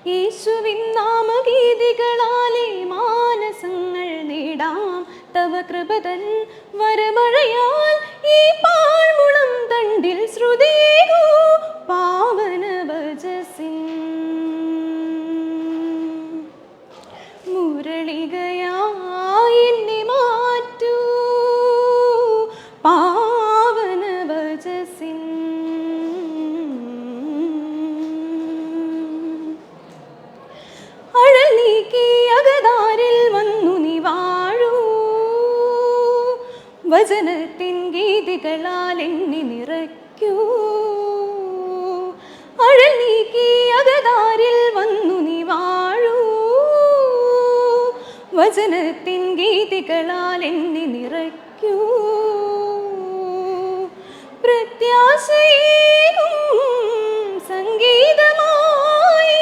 യേശുവിൻ നാമഗീതികളാലെ മാനസങ്ങൾ നേടാം. തവ കൃപതൻ വരമഴയാൽ ഈ പാഴ്മുളം തണ്ടിൽ ശ്രുതികൂ പാവന വചസിൻ. മുരളികയായി എന്നെ മാറ്റൂ പാവന വചസിൻ. അഴൽ നീക്കി അകതാരിൽ വന്നു നീ വാഴൂ. വചനത്തിൻ ഗീതികളാൽ എന്നെ നിറയ്ക്കൂ. അഴൽ നീക്കി അകതാരിൽ വന്നു നീ വാഴൂ. വചനത്തിൻ ഗീതികളാൽ എന്നെ നിറയ്ക്കൂ. പ്രത്യാശയേകും സംഗീതമായി,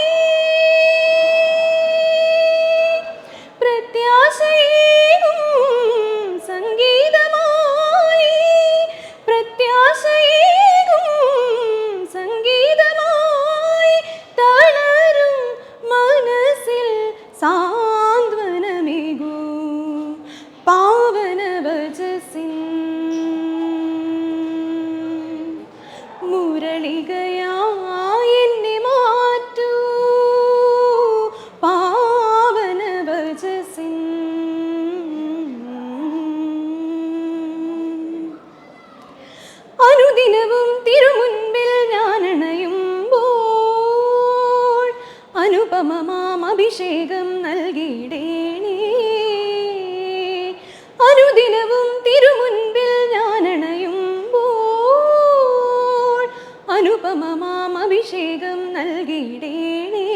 പ്രത്യാശയേകും സംഗീതമായി, പ്രത്യാശയേകും സംഗീതമായി തളരും മനസ്സിൽ സാന്ത്വനമേകൂ പാവന വചസിൻ. മുരളികയായി എന്നെ മാറ്റൂ പാവന വചസിൻ. അനുദിനവും തിരുമുൻപിൽ ഞാൻ അണയുമ്പോൾ അനുപമമാം അഭിഷേകം നൽകിയിടേണേ. അനുദിനവും തിരുമുൻപിൽ ഞാൻ അണയുമ്പോൾ അനുപമമാം അഭിഷേകം നൽകിയിടേണേ.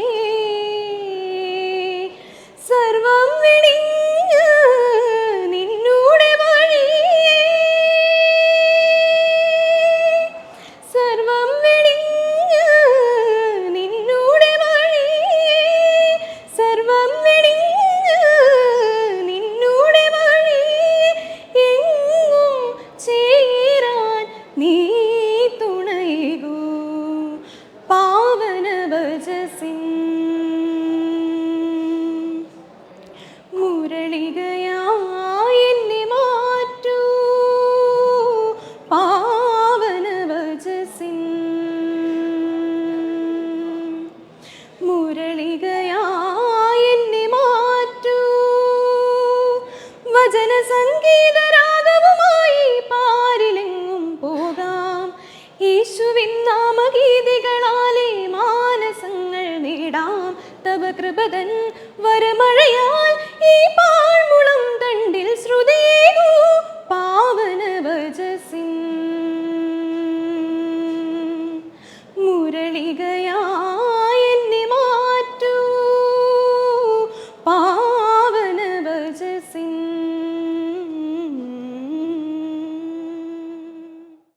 സർവം വെടിഞ്ഞ് നിന്നൂടെ വഴിയേ, സർവം വെടിഞ്ഞ് നിന്നൂടെ വഴിയേ, സർവം വെടിഞ്ഞ് നിന്നൂടെ വഴിയേ എങ്ങും ചേരാൻ നീ തുണയേകൂ പാവന വചസിൻ. മുരളികയായി എന്നെ മാറ്റൂ പാവന വചസിൻ. മുരളികയായി എന്നെ മാറ്റൂ. വചന സംഗീത രാഗവുമായി പാരിലെങ്ങും പോകാം. യേശുവിൻ നാമഗീതികളാലെ മാനസങ്ങൾ നേടാം. തവ കൃപതൻ വരമഴയാൽ ഈ